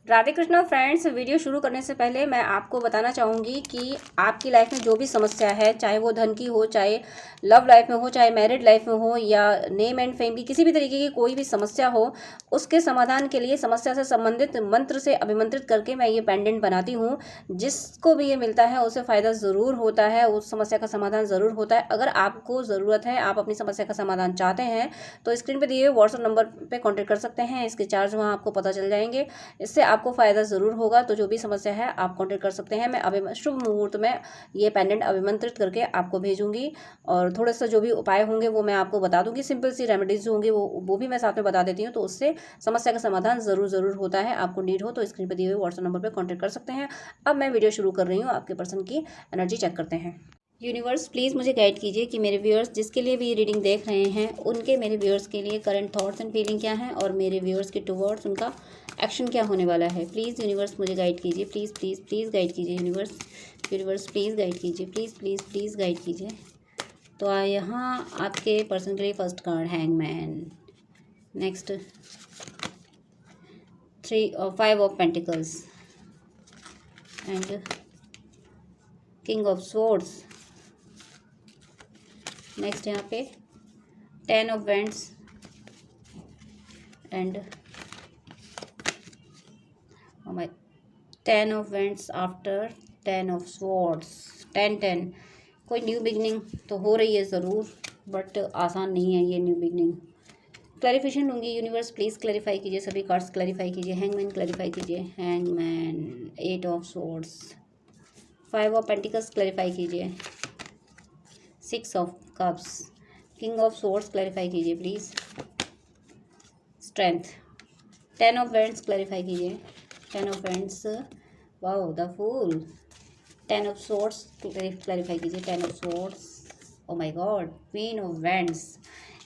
Radhe Krishna friends. Video शुरू करने से पहले मैं आपको बताना चाहूँगी कि आपकी लाइफ में जो भी समस्या है, चाहे वो धन की हो, चाहे लव लाइफ में हो, चाहे मैरिड लाइफ में हो, या नेम एंड फेम की किसी भी तरीके की कोई भी समस्या हो, उसके समाधान के लिए समस्या से संबंधित मंत्र से अभिमंत्रित करके मैं ये पेंडेंट बनाती हूँ। जिसको भी ये मिलता है उसे फ़ायदा ज़रूर होता है, उस समस्या का समाधान ज़रूर होता है। अगर आपको ज़रूरत है, आप अपनी समस्या का समाधान चाहते हैं, तो स्क्रीन पर दिए हुए व्हाट्सएप नंबर पर कॉन्टैक्ट कर सकते हैं। इसके चार्ज वहाँ आपको पता चल जाएंगे। इससे आपको फ़ायदा ज़रूर होगा। तो जो भी समस्या है आप कांटेक्ट कर सकते हैं। मैं अभी शुभ मुहूर्त में ये पेंडेंट अभिमंत्रित करके आपको भेजूंगी, और थोड़ा सा जो भी उपाय होंगे वो मैं आपको बता दूंगी। सिंपल सी रेमेडीज जो होंगी वो भी मैं साथ में बता देती हूँ, तो उससे समस्या का समाधान ज़रूर होता है। आपको नीड हो तो स्क्रीन पर दिए हुए व्हाट्सएप नंबर पर कॉन्टैक्ट कर सकते हैं। अब मैं वीडियो शुरू कर रही हूँ। आपके पर्सन की एनर्जी चेक करते हैं। यूनिवर्स प्लीज़ मुझे गाइड कीजिए कि मेरे व्यूअर्स जिसके लिए भी ये रीडिंग देख रहे हैं, उनके मेरे व्यूअर्स के लिए करंट थॉट्स एंड फीलिंग क्या हैं, और मेरे व्यूअर्स के टुवर्ड्स उनका एक्शन क्या होने वाला है। प्लीज़ यूनिवर्स मुझे गाइड कीजिए। प्लीज़ गाइड कीजिए यूनिवर्स प्लीज़ गाइड कीजिए। प्लीज़ गाइड कीजिए। तो यहाँ आपके पर्सन के लिए first card hangman, next 5 of pentacles and king of swords. Next यहाँ पे 10 of wands and 10 of wands after 10 of swords. 10 कोई न्यू बिगनिंग तो हो रही है ज़रूर, बट आसान नहीं है ये न्यू बिगनिंग। क्लैरिफिकेशन लूँगी। यूनिवर्स प्लीज़ क्लैरिफाई कीजिए, सभी कार्ड्स क्लैरिफाई कीजिए। हैंगमैन क्लैरिफाई कीजिए। Hangman, 8 of swords, 5 of pentacles clarify कीजिए। 6 of cups, king of swords clarify कीजिए please. Strength, 10 of wands clarify कीजिए। 10 of wands, wow the fool. 10 of swords clarify कीजिए। 10 of swords, oh my God, queen of wands.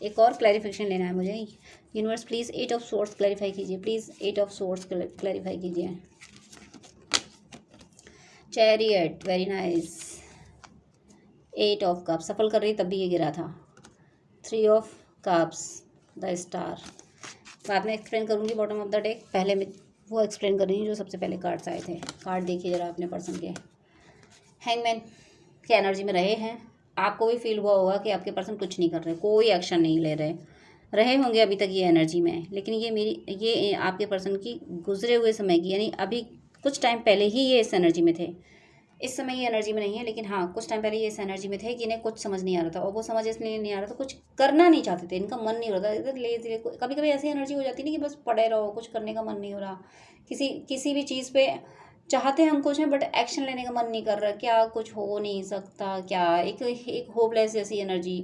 एक और clarification लेना है मुझे। Universe please 8 of swords clarify कीजिए। Please 8 of swords clarify कीजिए। Chariot, very nice. 8 of cups, सफल कर रही तब भी ये गिरा था। 3 ऑफ कप्स, द स्टार। बाद में एक्सप्लेन करूँगी बॉटम ऑफ द डेक, पहले मैं वो एक्सप्लेन कर रही हूँ जो सबसे पहले कार्ड्स आए थे। कार्ड देखिए ज़रा अपने पर्सन के। हैंगमैन की एनर्जी में रहे हैं। आपको भी फील हुआ होगा कि आपके पर्सन कुछ नहीं कर रहे, कोई एक्शन नहीं ले रहे होंगे अभी तक ये एनर्जी में। लेकिन ये आपके पर्सन की गुजरे हुए समय की, यानी अभी कुछ टाइम पहले ही ये इस एनर्जी में थे। इस समय ये एनर्जी में नहीं है, लेकिन हाँ कुछ टाइम पहले ये इस एनर्जी में थे कि इन्हें कुछ समझ नहीं आ रहा था, और वो समझ इसलिए नहीं आ रहा था, कुछ करना नहीं चाहते थे, इनका मन नहीं हो रहा था। इधर लेजी, कभी कभी ऐसी एनर्जी हो जाती है कि बस पड़े रहो, कुछ करने का मन नहीं हो रहा। किसी भी चीज़ पे चाहते हैं हम कुछ हैं, बट एक्शन लेने का मन नहीं कर रहा। क्या कुछ हो नहीं सकता क्या, एक होपलेस जैसी एनर्जी।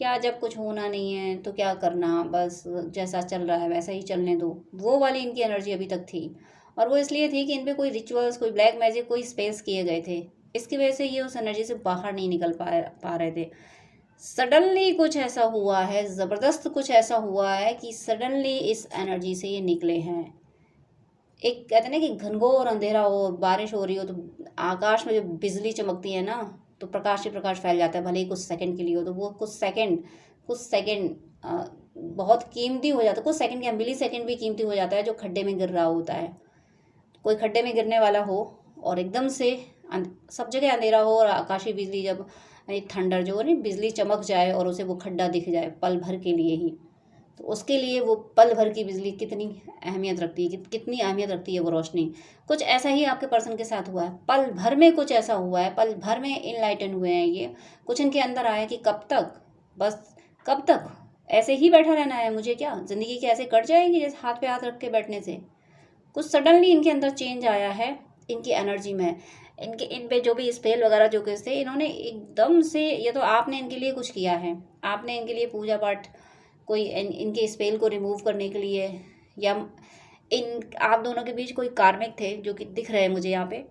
क्या जब कुछ होना नहीं है तो क्या करना, बस जैसा चल रहा है वैसा ही चलने दो, वो वाली इनकी एनर्जी अभी तक थी। और वो इसलिए थी कि इन पे कोई रिचुअल्स, कोई ब्लैक मैजिक, कोई स्पेस किए गए थे। इसकी वजह से ये उस एनर्जी से बाहर नहीं निकल पा रहे थे। सडनली कुछ ऐसा हुआ है, ज़बरदस्त कुछ ऐसा हुआ है कि सडनली इस एनर्जी से ये निकले हैं। एक कहते हैं ना कि घनघोर अंधेरा हो, बारिश हो रही हो, तो आकाश में जब बिजली चमकती है ना, तो प्रकाश ही प्रकाश फैल जाता है, भले ही कुछ सेकंड के लिए हो। तो वो कुछ सेकंड बहुत कीमती हो जाता है। कुछ सेकंड क्या, मिली सेकंड भी कीमती हो जाता है जो खड्डे में गिर रहा होता है। कोई खड्डे में गिरने वाला हो और एकदम से सब जगह अंधेरा हो, और आकाशीय बिजली जब थंडर जो है ना, बिजली चमक जाए और उसे वो खड्डा दिख जाए पल भर के लिए ही, तो उसके लिए वो पल भर की बिजली कितनी अहमियत रखती है, कितनी अहमियत रखती है वो रोशनी। कुछ ऐसा ही आपके पर्सन के साथ हुआ है। पल भर में कुछ ऐसा हुआ है, पल भर में इनलाइटन हुए हैं ये। कुछ इनके अंदर आया कि कब तक, बस कब तक ऐसे ही बैठा रहना है मुझे, क्या ज़िंदगी के ऐसे कट जाएगी जैसे हाथ पे हाथ रख के बैठने से। कुछ सडनली इनके अंदर चेंज आया है इनकी एनर्जी में। इन पे जो भी स्पेल वगैरह जो कुछ थे, इन्होंने एकदम से, या तो आपने इनके लिए कुछ किया है, आपने इनके लिए पूजा पाठ, कोई इनके स्पेल को रिमूव करने के लिए, या आप दोनों के बीच कोई कार्मिक थे जो कि दिख रहे हैं मुझे यहाँ पे,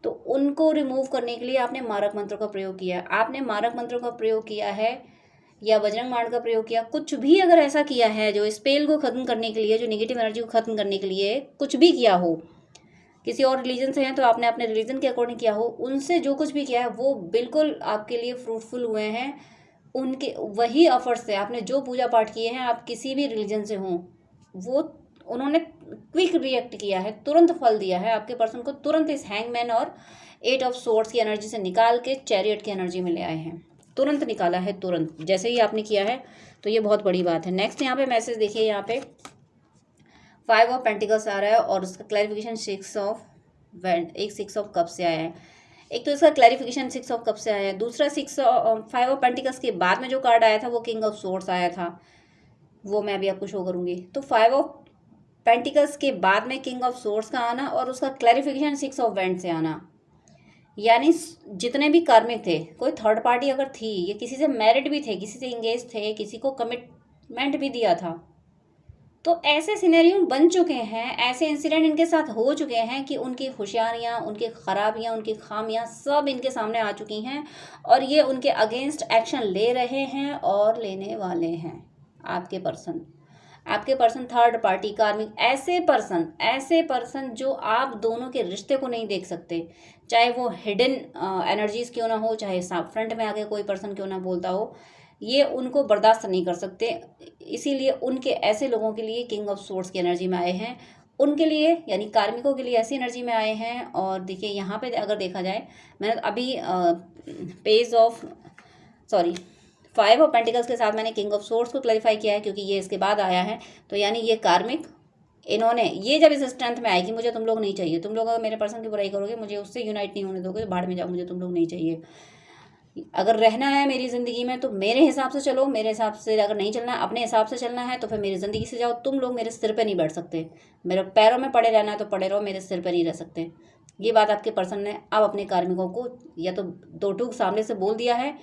तो उनको रिमूव करने के लिए आपने मारक मंत्रों का प्रयोग किया। आपने मारक मंत्रों का प्रयोग किया है, या बजरंग बाण का प्रयोग किया। कुछ भी अगर ऐसा किया है जो स्पेल को ख़त्म करने के लिए, जो नेगेटिव एनर्जी को ख़त्म करने के लिए कुछ भी किया हो, किसी और रिलीजन से हैं तो आपने अपने रिलीजन के अकॉर्डिंग किया हो, उनसे जो कुछ भी किया है वो बिल्कुल आपके लिए फ्रूटफुल हुए हैं। उनके वही ऑफर्स से आपने जो पूजा पाठ किए हैं, आप किसी भी रिलीजन से हों, वो उन्होंने क्विक रिएक्ट किया है, तुरंत फल दिया है आपके पर्सन को, तुरंत इस हैंगमैन और 8 ऑफ सोर्ड्स की एनर्जी से निकाल के चैरियट की एनर्जी में ले आए हैं। तुरंत निकाला है, तुरंत जैसे ही आपने किया है, तो ये बहुत बड़ी बात है। नेक्स्ट यहाँ पे मैसेज देखिए, यहाँ पे 5 ऑफ पेंटिकल्स आ रहा है और उसका क्लैरिफिकेशन 6 ऑफ कप से आया है। एक तो इसका क्लैरिफिकेशन 6 ऑफ कप से आया है, दूसरा 5 ऑफ पेंटिकल्स के बाद में जो कार्ड आया था वो किंग ऑफ सोर्ड्स आया था, वो मैं अभी आपको शो करूंगी। तो 5 ऑफ पेंटिकल्स के बाद में किंग ऑफ सोर्ड्स का आना और उसका क्लैरिफिकेशन 6 ऑफ वेंड से आना, यानी जितने भी कार्मिक थे, कोई थर्ड पार्टी अगर थी, ये किसी से मैरिड भी थे, किसी से इंगेज थे, किसी को कमिटमेंट भी दिया था, तो ऐसे सिनेरियो बन चुके हैं, ऐसे इंसिडेंट इनके साथ हो चुके हैं कि उनकी होशियारियाँ, उनकी खराबियाँ, उनकी खामियाँ सब इनके सामने आ चुकी हैं और ये उनके अगेंस्ट एक्शन ले रहे हैं और लेने वाले हैं। आपके पर्सन थर्ड पार्टी कार्मिक, ऐसे पर्सन जो आप दोनों के रिश्ते को नहीं देख सकते, चाहे वो हिडन एनर्जीज क्यों ना हो, चाहे फ्रंट में आके कोई पर्सन क्यों ना बोलता हो, ये उनको बर्दाश्त नहीं कर सकते। इसीलिए उनके ऐसे लोगों के लिए किंग ऑफ सोर्ड्स की एनर्जी में आए हैं, उनके लिए यानी कार्मिकों के लिए ऐसी एनर्जी में आए हैं। और देखिए यहाँ पे अगर देखा जाए, मैंने अभी 5 ऑफ पेंटिकल्स के साथ मैंने किंग ऑफ सोर्ड्स को क्लैरिफाई किया है क्योंकि ये इसके बाद आया है। तो यानी ये कार्मिक, इन्होंने ये जब इस स्ट्रेंथ में आएगी, मुझे तुम लोग नहीं चाहिए, तुम लोग अगर मेरे पर्सन की बुराई करोगे, मुझे उससे यूनाइट नहीं होने दोगे, तो भाड़ में जाओ, मुझे तुम लोग नहीं चाहिए। अगर रहना है मेरी ज़िंदगी में तो मेरे हिसाब से चलो, मेरे हिसाब से अगर नहीं चलना है, अपने हिसाब से चलना है, तो फिर मेरी ज़िंदगी से जाओ। तुम लोग मेरे सिर पे नहीं बैठ सकते, मेरे पैरों में पड़े रहना है तो पड़े रहो, मेरे सिर पे नहीं रह सकते। ये बात आपके पर्सन ने अब अपने कार्मिकों को या तो दो टूक सामने से बोल दिया है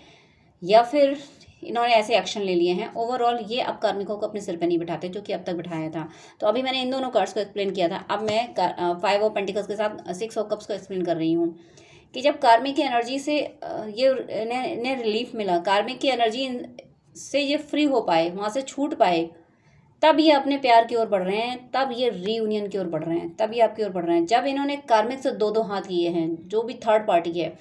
या फिर इन्होंने ऐसे एक्शन ले लिए हैं। ओवरऑल ये अब कार्मिकों को अपने सिर पे नहीं बिठाते, जो कि अब तक बिठाया था। तो अभी मैंने इन दोनों कार्ड्स को एक्सप्लेन किया था, अब मैं 5 ऑफ पेंटिकल्स के साथ 6 ऑफ कप्स को एक्सप्लेन कर रही हूँ कि जब कार्मिक की एनर्जी से ये इन्हें रिलीफ मिला, कार्मिक की एनर्जी से ये फ्री हो पाए, वहाँ से छूट पाए, तब ये अपने प्यार की ओर बढ़ रहे हैं, तब ये रीयूनियन की ओर बढ़ रहे हैं, तब ये आपकी ओर बढ़ रहे हैं। जब इन्होंने कार्मिक से दो हाथ किए हैं, जो भी थर्ड पार्टी है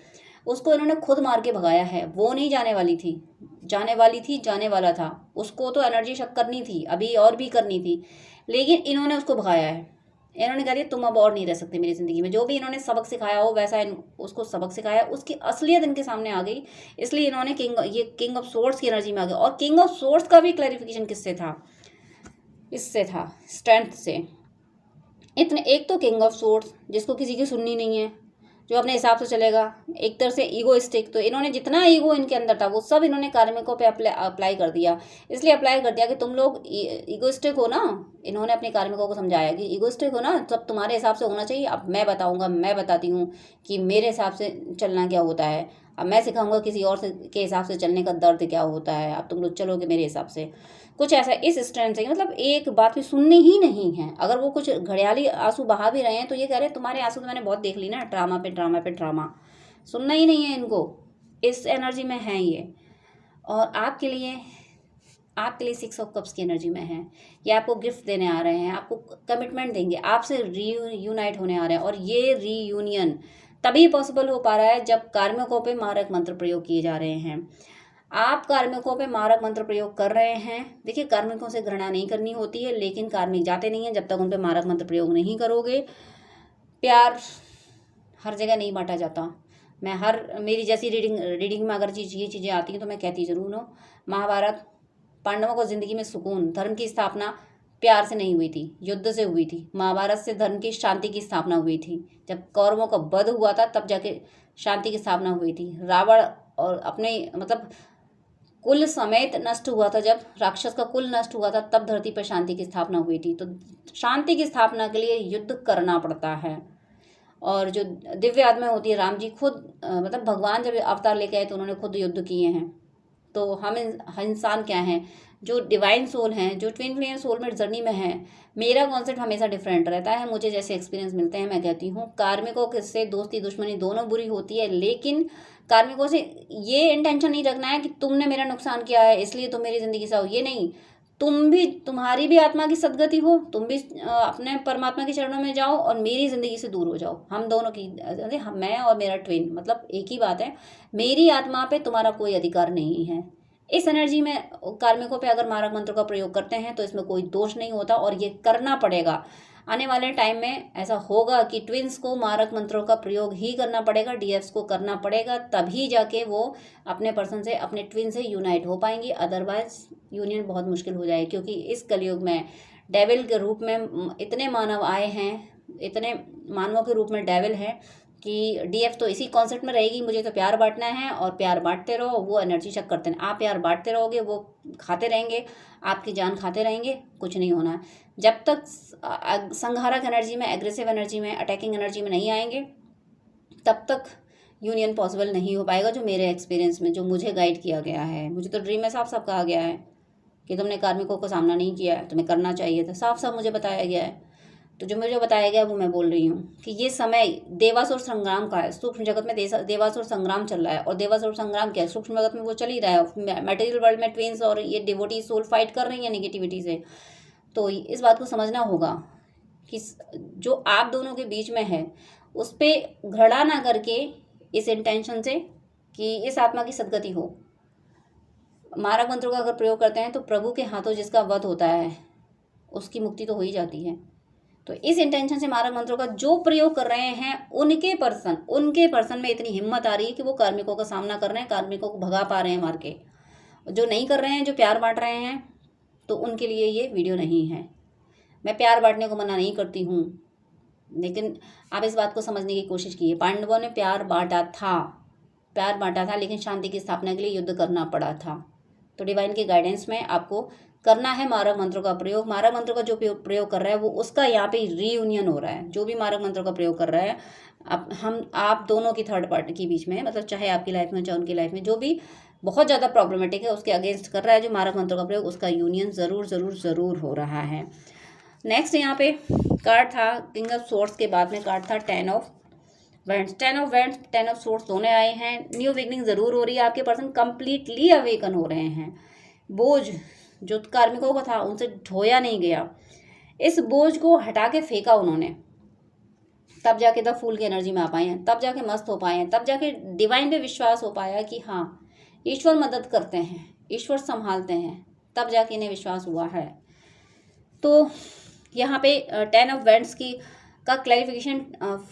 उसको इन्होंने खुद मार के भगाया है। वो नहीं जाने वाली थी, जाने वाला था, उसको तो एनर्जी शक करनी थी, अभी और भी करनी थी, लेकिन इन्होंने उसको भगाया है। इन्होंने कह दिया तुम अब और नहीं रह सकते मेरी ज़िंदगी में। जो भी इन्होंने सबक सिखाया हो वैसा उसको सबक सिखाया, उसकी असलियत इनके सामने आ गई, इसलिए इन्होंने किंग ऑफ सोर्ड्स की एनर्जी में आ गए। और किंग ऑफ सोर्ड्स का भी क्लैरिफिकेशन किससे था? इससे था, स्ट्रेंथ से। एक तो किंग ऑफ सोर्ड्स जिसको किसी की सुननी नहीं है, जो अपने हिसाब से चलेगा, एक तरह से ईगोइस्टिक। तो इन्होंने जितना ईगो इनके अंदर था वो सब इन्होंने कार्मिकों पे अप्लाई कर दिया। इसलिए अप्लाई कर दिया कि तुम लोग ईगोइस्टिक हो ना। इन्होंने अपने कार्मिकों को समझाया कि ईगोइस्टिक हो ना, सब तुम्हारे हिसाब से होना चाहिए। अब मैं बताऊंगा, मैं बताती हूँ कि मेरे हिसाब से चलना क्या होता है। अब मैं सिखाऊंगा किसी और के हिसाब से चलने का दर्द क्या होता है। अब तुम लोग चलोगे मेरे हिसाब से, कुछ ऐसा इस स्ट्रेंथ से। मतलब एक बात भी सुननी ही नहीं है। अगर वो कुछ घड़ियाली आंसू बहा भी रहे हैं तो ये कह रहे हैं तुम्हारे आंसू तो मैंने बहुत देख ली ना, ड्रामा पे ड्रामा पे ड्रामा, सुनना ही नहीं है इनको। इस एनर्जी में है ये। और आपके लिए 6 ऑफ कप्स की एनर्जी में है। ये आपको गिफ्ट देने आ रहे हैं, आपको कमिटमेंट देंगे, आपसे रीयूनाइट होने आ रहे हैं। और ये रीयूनियन तभी पॉसिबल हो पा रहा है जब कार्मिकों पे मारक मंत्र प्रयोग किए जा रहे हैं। आप कार्मिकों पे मारक मंत्र प्रयोग कर रहे हैं। देखिए, कार्मिकों से घृणा नहीं करनी होती है, लेकिन कार्मिक जाते नहीं हैं जब तक उन पे मारक मंत्र प्रयोग नहीं करोगे। प्यार हर जगह नहीं बांटा जाता। मेरी जैसी रीडिंग में अगर ये चीज़ें आती हैं तो मैं कहती ज़रूर हूँ। महाभारत, पांडवों को ज़िंदगी में सुकून, धर्म की स्थापना प्यार से नहीं हुई थी, युद्ध से हुई थी। महाभारत से धर्म की, शांति की स्थापना हुई थी। जब कौरवों का वध हुआ था तब जाके शांति की स्थापना हुई थी। रावण और अपने मतलब कुल समेत नष्ट हुआ था, जब राक्षस का कुल नष्ट हुआ था तब धरती पर शांति की स्थापना हुई थी। तो शांति की स्थापना के लिए युद्ध करना पड़ता है। और जो दिव्य आत्मा होती है, राम जी खुद मतलब भगवान जब अवतार लेके आए तो उन्होंने खुद युद्ध किए हैं। तो हम इंसान क्या हैं, जो डिवाइन सोल हैं, जो ट्विन फ्लेम सोलमेट जर्नी में हैं। मेरा कॉन्सेप्ट हमेशा डिफरेंट रहता है। मुझे जैसे एक्सपीरियंस मिलते हैं मैं कहती हूँ, कार्मिकों से दोस्ती दुश्मनी दोनों बुरी होती है, लेकिन कार्मिकों से ये इंटेंशन नहीं रखना है कि तुमने मेरा नुकसान किया है इसलिए तुम मेरी ज़िंदगी से आओ। ये नहीं, तुम्हारी भी आत्मा की सदगति हो, तुम भी अपने परमात्मा के चरणों में जाओ और मेरी ज़िंदगी से दूर हो जाओ। हम दोनों की, मैं और मेरा ट्विन मतलब एक ही बात है। मेरी आत्मा पे तुम्हारा कोई अधिकार नहीं है। इस एनर्जी में कार्मिकों पे अगर मारक मंत्र का प्रयोग करते हैं तो इसमें कोई दोष नहीं होता और ये करना पड़ेगा। आने वाले टाइम में ऐसा होगा कि ट्विन्स को मारक मंत्रों का प्रयोग ही करना पड़ेगा, डीएफ्स को करना पड़ेगा, तभी जाके वो अपने पर्सन से, अपने ट्विन से यूनाइट हो पाएंगी। अदरवाइज यूनियन बहुत मुश्किल हो जाएगी, क्योंकि इस कलयुग में डेविल के रूप में इतने मानव आए हैं, इतने मानवों के रूप में डेविल है कि डीएफ तो इसी कॉन्सेप्ट में रहेगी, मुझे तो प्यार बांटना है और प्यार बांटते रहो। वो एनर्जी चेक करते हैं, आप प्यार बांटते रहोगे, वो खाते रहेंगे, आपकी जान खाते रहेंगे, कुछ नहीं होना है। जब तक संहारक एनर्जी में, एग्रेसिव एनर्जी में, अटैकिंग एनर्जी में नहीं आएंगे, तब तक यूनियन पॉसिबल नहीं हो पाएगा। जो मेरे एक्सपीरियंस में, जो मुझे गाइड किया गया है, मुझे तो ड्रीम में साफ साफ कहा गया है कि तुमने कार्मिकों को सामना नहीं किया है, तुम्हें करना चाहिए था, साफ साफ मुझे बताया गया है। तो जो मुझे बताया गया वो मैं बोल रही हूँ कि ये समय देवासुर संग्राम का है। सूक्ष्म जगत में देवासुर संग्राम चल रहा है, और देवासुर संग्राम क्या है, सूक्ष्म जगत में वो चल ही रहा है। मटेरियल वर्ल्ड में ट्विन्स और ये डिवोटी सोल फाइट कर रही है नेगेटिविटी से। तो इस बात को समझना होगा कि जो आप दोनों के बीच में है उस पर घृणा ना करके, इस इंटेंशन से कि इस आत्मा की सदगति हो। मारक मंत्रों का अगर प्रयोग करते हैं तो प्रभु के हाथों जिसका वध होता है उसकी मुक्ति तो हो ही जाती है। तो इस इंटेंशन से मारक मंत्रों का जो प्रयोग कर रहे हैं, उनके पर्सन में इतनी हिम्मत आ रही है कि वो कार्मिकों का सामना कर रहे हैं, कार्मिकों को भगा पा रहे हैं मार के। जो नहीं कर रहे हैं, जो प्यार बांट रहे हैं, तो उनके लिए ये वीडियो नहीं है। मैं प्यार बांटने को मना नहीं करती हूँ, लेकिन आप इस बात को समझने की कोशिश कीजिए। पांडवों ने प्यार बांटा था, लेकिन शांति की स्थापना के लिए युद्ध करना पड़ा था। तो डिवाइन के गाइडेंस में आपको करना है मारक मंत्रों का प्रयोग। मारक मंत्रों का जो प्रयोग कर रहा है वो उसका यहाँ पे रीयूनियन हो रहा है। जो भी मारक मंत्रों का प्रयोग कर रहा है, आप दोनों की थर्ड पार्टी के बीच में, मतलब चाहे आपकी लाइफ में चाहे उनकी लाइफ में, जो भी बहुत ज़्यादा प्रॉब्लमेटिक है उसके अगेंस्ट कर रहा है जो मारक मंत्रों का प्रयोग, उसका यूनियन ज़रूर हो रहा है। नेक्स्ट यहाँ पे कार्ड था किंग ऑफ सोर्ड्स के बाद में कार्ड था 10 ऑफ वेंड्स। 10 ऑफ सोर्ड्स दोनों आए हैं। न्यू बिगनिंग ज़रूर हो रही है, आपके पर्सन कंप्लीटली अवेकन हो रहे हैं। बोझ जो कार्मिकों का था उनसे ढोया नहीं गया, इस बोझ को हटा के फेंका उन्होंने, तब जाके द फूल की एनर्जी में आ पाए हैं, तब जाके मस्त हो पाए हैं, तब जाके डिवाइन पे विश्वास हो पाया कि हाँ ईश्वर मदद करते हैं, ईश्वर संभालते हैं, तब जाके इन्हें विश्वास हुआ है। तो यहाँ पे 10 ऑफ वेंड्स की का क्लैरिफिकेशन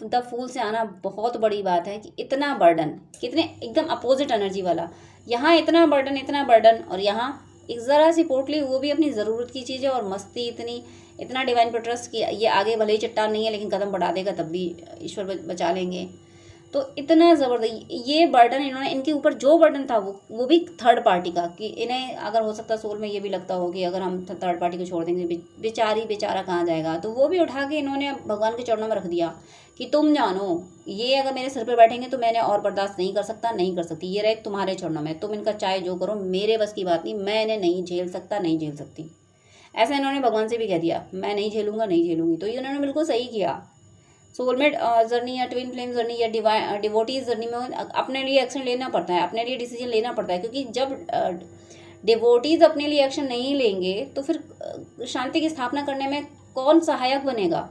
द फूल से आना बहुत बड़ी बात है कि इतना बर्डन, कितने एकदम अपोजिट एनर्जी वाला, यहाँ इतना बर्डन और यहाँ एक ज़रा सी पोटली, वो भी अपनी ज़रूरत की चीज़ है, और मस्ती इतना डिवाइन पर ट्रस्ट कि ये आगे भले ही चट्टान नहीं है लेकिन कदम बढ़ा देगा तब भी ईश्वर बचा लेंगे। तो इतना ज़बरदस्त ये बर्डन इन्होंने, इनके ऊपर जो बर्डन था वो भी थर्ड पार्टी का, कि इन्हें अगर हो सकता सोल में ये भी लगता हो कि अगर हम थर्ड पार्टी को छोड़ देंगे बेचारा कहाँ जाएगा, तो वो भी उठा के इन्होंने भगवान के चरणों में रख दिया कि तुम जानो, ये अगर मेरे सिर पर बैठेंगे तो मैंने और बर्दाश्त नहीं कर सकती, ये रहे तुम्हारे चरणों में, तुम इनका चाहे जो करो, मेरे बस की बात नहीं, मैं इन्हें नहीं झेल सकती। ऐसा इन्होंने भगवान से भी कह दिया, मैं नहीं झेलूंगी। तो ये उन्होंने बिल्कुल सही किया। सोलमेट जर्नी या ट्विन फ्लेम जर्नी या डिवोटीज जर्नी में अपने लिए एक्शन लेना पड़ता है, अपने लिए डिसीजन लेना पड़ता है, क्योंकि जब डिवोटीज अपने लिए एक्शन नहीं लेंगे तो फिर शांति की स्थापना करने में कौन सहायक बनेगा।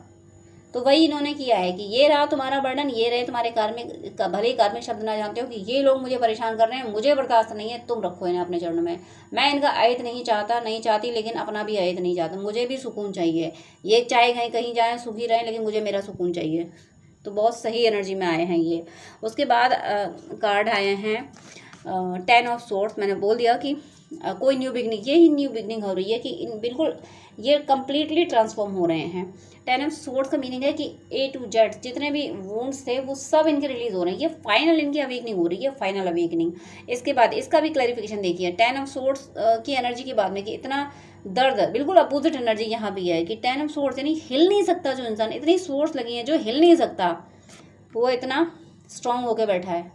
तो वही इन्होंने किया है कि ये रहा तुम्हारा बर्डन, ये रहे तुम्हारे कार्मिक, भले ही कार्मिक शब्द ना जानते हो कि ये लोग मुझे परेशान कर रहे हैं, मुझे बर्दाश्त नहीं है, तुम रखो इन्हें अपने चरणों में। मैं इनका अहित नहीं चाहती, लेकिन अपना भी अहित नहीं चाहता, मुझे भी सुकून चाहिए। ये चाहे कहीं जाएँ सुखी रहें, लेकिन मुझे मेरा सुकून चाहिए। तो बहुत सही एनर्जी में आए हैं ये। उसके बाद कार्ड आए हैं 10 ऑफ सोर्ड्स। मैंने बोल दिया कि कोई न्यू बिगनिंग, ये ही न्यू बिगनिंग हो रही है कि बिल्कुल ये कम्प्लीटली ट्रांसफॉर्म हो रहे हैं। 10 ऑफ सोर्ड्स का मीनिंग है कि A to Z जितने भी वुंड्स थे वो सब इनके रिलीज हो रहे हैं, ये फाइनल इनकी अवेकनिंग हो रही है, फाइनल अवेकनिंग। इसके बाद इसका भी क्लैरिफिकेशन देखिए 10 ऑफ सोर्ड्स की एनर्जी के बाद में कि इतना दर्द, बिल्कुल अपोजिट एनर्जी यहाँ भी है कि 10 ऑफ सोर्ड्स यानी हिल नहीं सकता जो इंसान, इतनी सोर्स लगी है जो हिल नहीं सकता, वो इतना स्ट्रांग होकर बैठा है,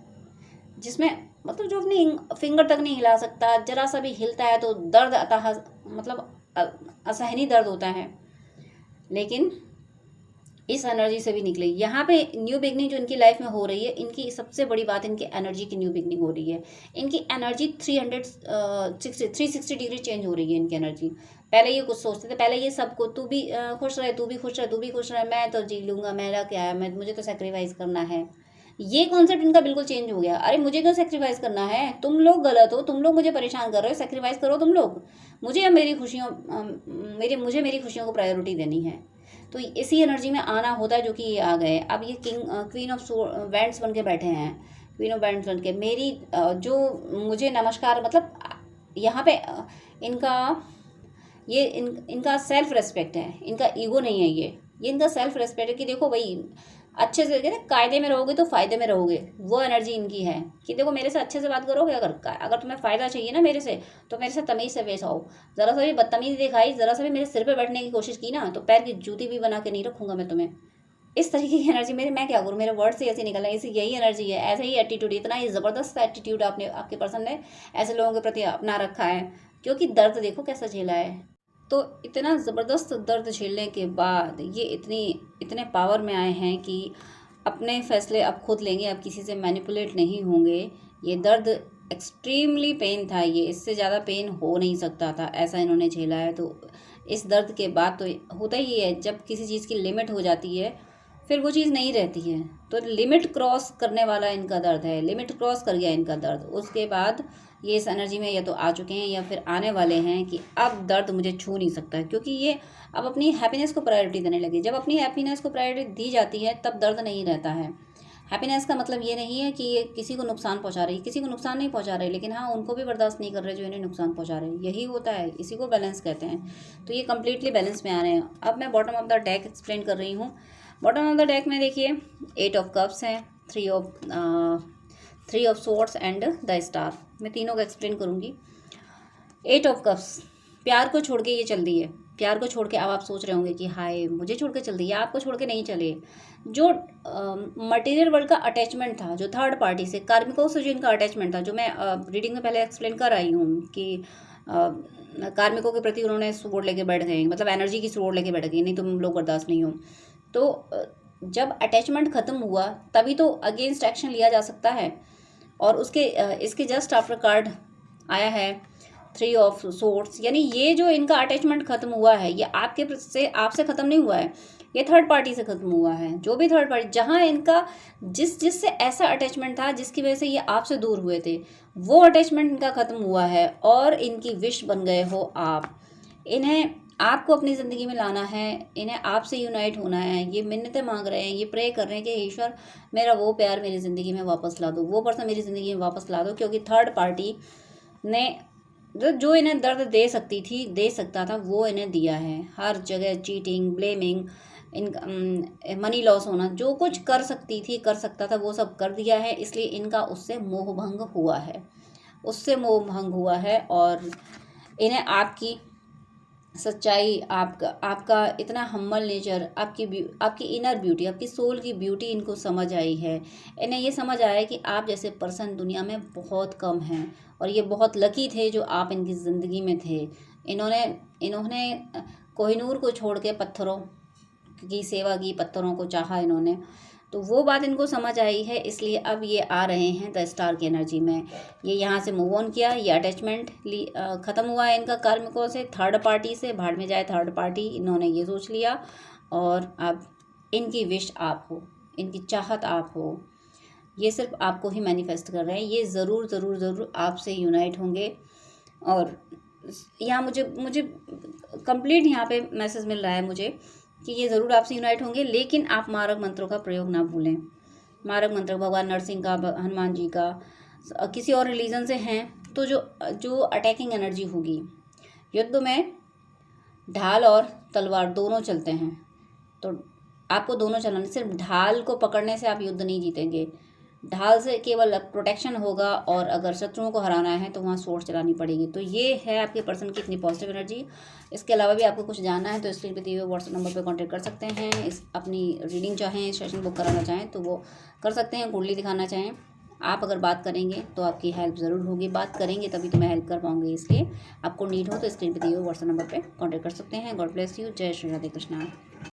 जिसमें मतलब जो अपनी फिंगर तक नहीं हिला सकता, जरा सा भी हिलता है तो दर्द अतः मतलब असहनीय दर्द होता है, लेकिन इस एनर्जी से भी निकले। यहाँ पे न्यू बिगनिंग जो इनकी लाइफ में हो रही है, इनकी सबसे बड़ी बात इनकी एनर्जी की न्यू बिगनिंग हो रही है। इनकी एनर्जी 360 डिग्री चेंज हो रही है इनकी एनर्जी। पहले ये कुछ सोचते थे, पहले ये सबको तू भी खुश रहे, तू भी खुश रहे, मैं तो जी लूँगा, मेरा क्या है, मुझे तो सेक्रीफाइस करना है, ये कॉन्सेप्ट इनका बिल्कुल चेंज हो गया। अरे मुझे क्यों सेक्रीफाइस करना है, तुम लोग गलत हो, तुम लोग मुझे परेशान कर रहे हो, सेक्रीफाइस करो तुम लोग, मुझे अब मेरी खुशियों को प्रायोरिटी देनी है। तो इसी एनर्जी में आना होता है, जो कि ये आ गए। अब ये क्वीन ऑफ वैंड्स बन के बैठे हैं, क्वीन ऑफ वैंड्स बन के मेरी जो मुझे नमस्कार, मतलब यहाँ पे इनका ये इनका सेल्फ रेस्पेक्ट है, इनका ईगो नहीं है, ये इनका सेल्फ रेस्पेक्ट है कि देखो भाई अच्छे से कहते कायदे में रहोगे तो फ़ायदे में रहोगे। वो एनर्जी इनकी है कि देखो मेरे से अच्छे से बात करोगे, अगर तुम्हें फ़ायदा चाहिए ना मेरे से, तो मेरे से तमीज़ से पेश आओ। ज़रा सा भी बदतमीज़ी दिखाई, ज़रा सा भी मेरे सिर पे बैठने की कोशिश की ना, तो पैर की जूती भी बना के नहीं रखूँगा मैं तुम्हें। इस तरीके की एनर्जी मेरे, मैं क्या करूँ, मेरे वर्ड से ऐसे निकल रहा है, इसी यही एनर्जी है, ऐसा ही एटीट्यूड, इतना ही ज़बरदस्त एटीट्यूड आपके पर्सन ने ऐसे लोगों के प्रति अपना रखा है। क्योंकि दर्द देखो कैसा झेला है, तो इतना ज़बरदस्त दर्द झेलने के बाद ये इतने पावर में आए हैं कि अपने फैसले अब खुद लेंगे, अब किसी से मैनिपुलेट नहीं होंगे। ये दर्द एक्सट्रीमली पेन था, ये इससे ज़्यादा पेन हो नहीं सकता था, ऐसा इन्होंने झेला है। तो इस दर्द के बाद तो होता ही है, जब किसी चीज़ की लिमिट हो जाती है फिर वो चीज़ नहीं रहती है। तो लिमिट क्रॉस करने वाला इनका दर्द है, लिमिट क्रॉस कर गया इनका दर्द। उसके बाद ये इस एनर्जी में या तो आ चुके हैं या फिर आने वाले हैं कि अब दर्द मुझे छू नहीं सकता, क्योंकि ये अब अपनी हैप्पीनेस को प्रायोरिटी देने लगे। जब अपनी हैप्पीनेस को प्रायोरिटी दी जाती है तब दर्द नहीं रहता है। हैप्पीनेस का मतलब ये नहीं है कि ये किसी को नुकसान पहुंचा रही, किसी को नुकसान नहीं पहुंचा रही, लेकिन हाँ उनको भी बर्दाश्त नहीं कर रहे जो इन्हें नुकसान पहुंचा रहे। यही होता है, इसी को बैलेंस कहते हैं। तो ये कम्प्लीटली बैलेंस में आ रहे हैं। अब मैं bottom of the deck explain कर रही हूँ। बॉटम ऑफ द डेक में देखिए 8 ऑफ कप्स हैं, 3 of swords and the star. मैं तीनों का एक्सप्लेन करूँगी। 8 ऑफ कप्स, प्यार को छोड़ के ये चल दी है, प्यार को छोड़ के। अब आप सोच रहे होंगे कि हाय मुझे छोड़ के चल दी, या आपको छोड़ के नहीं चले। जो मटेरियल वर्ल्ड का अटैचमेंट था, जो थर्ड पार्टी से, कार्मिकों से जो इनका अटैचमेंट था, जो मैं रीडिंग में पहले एक्सप्लेन कर आई हूँ कि कार्मिकों के प्रति उन्होंने स्वॉर्ड लेके बैठ गए, मतलब एनर्जी की स्वॉर्ड लेके बैठ गई, नहीं तुम लोग बर्दाश्त नहीं हो। तो जब अटैचमेंट ख़त्म हुआ तभी तो अगेंस्ट एक्शन लिया जा सकता है। और उसके इसके जस्ट आफ्टर कार्ड आया है 3 ऑफ सोर्ड्स, यानी ये जो इनका अटैचमेंट ख़त्म हुआ है ये आपसे ख़त्म नहीं हुआ है, ये थर्ड पार्टी से ख़त्म हुआ है। जो भी थर्ड पार्टी, जहाँ इनका जिससे ऐसा अटैचमेंट था जिसकी वजह से ये आपसे दूर हुए थे, वो अटैचमेंट इनका ख़त्म हुआ है और इनकी विश बन गए हो आप। इन्हें आपको अपनी ज़िंदगी में लाना है, इन्हें आपसे यूनाइट होना है। ये मिन्नतें मांग रहे हैं, ये प्रे कर रहे हैं कि ईश्वर मेरा वो प्यार मेरी ज़िंदगी में वापस ला दो, वो पर्सन मेरी ज़िंदगी में वापस ला दो। क्योंकि थर्ड पार्टी ने जो इन्हें दर्द दे सकता था वो इन्हें दिया है। हर जगह चीटिंग, ब्लेमिंग, मनी लॉस होना, जो कुछ कर सकता था वो सब कर दिया है। इसलिए इनका उससे मोह भंग हुआ है और इन्हें आपकी सच्चाई, आपका इतना हम्बल नेचर, आपकी इनर ब्यूटी, आपकी सोल की ब्यूटी इनको समझ आई है। इन्हें ये समझ आया है कि आप जैसे पर्सन दुनिया में बहुत कम हैं और ये बहुत लकी थे जो आप इनकी ज़िंदगी में थे। इन्होंने कोहिनूर को छोड़ के पत्थरों की सेवा की, पत्थरों को चाहा इन्होंने, तो वो बात इनको समझ आई है। इसलिए अब ये आ रहे हैं द स्टार की एनर्जी में। ये यहाँ से मूव ऑन किया, ये अटैचमेंट ख़त्म हुआ है इनका कार्मिकों से, थर्ड पार्टी से। भाड़ में जाए थर्ड पार्टी, इन्होंने ये सोच लिया। और अब इनकी विश आप हो, इनकी चाहत आप हो, ये सिर्फ आपको ही मैनिफेस्ट कर रहे हैं। ये ज़रूर ज़रूर ज़रूर आपसे यूनाइट होंगे। और यहाँ मुझे कंप्लीट यहाँ पे मैसेज मिल रहा है मुझे कि ये ज़रूर आपसे यूनाइट होंगे। लेकिन आप मारक मंत्रों का प्रयोग ना भूलें। मारक मंत्र भगवान नरसिंह का, हनुमान जी का, किसी और रिलीजन से हैं तो जो अटैकिंग एनर्जी होगी, युद्ध में ढाल और तलवार दोनों चलते हैं, तो आपको दोनों चलाने, सिर्फ ढाल को पकड़ने से आप युद्ध नहीं जीतेंगे। ढाल से केवल प्रोटेक्शन होगा और अगर शत्रुओं को हराना है तो वहाँ सोर्स चलानी पड़ेगी। तो ये है आपके पर्सन की इतनी पॉजिटिव एनर्जी। इसके अलावा भी आपको कुछ जानना है तो स्क्रीन पे दिए हुए व्हाट्सएप नंबर पे कांटेक्ट कर सकते हैं। अपनी रीडिंग चाहें, सेशन बुक कराना चाहें तो वो कर सकते हैं। कुंडली दिखाना चाहें, आप अगर बात करेंगे तो आपकी हेल्प ज़रूर होगी। बात करेंगे तभी तो मैं हेल्प कर पाऊँगी। इसलिए आपको नीड हो तो स्क्रीन पर दिए हुए व्हाट्सएप नंबर पर कॉन्टैक्ट कर सकते हैं। God bless you. जय श्री राधे कृष्णा।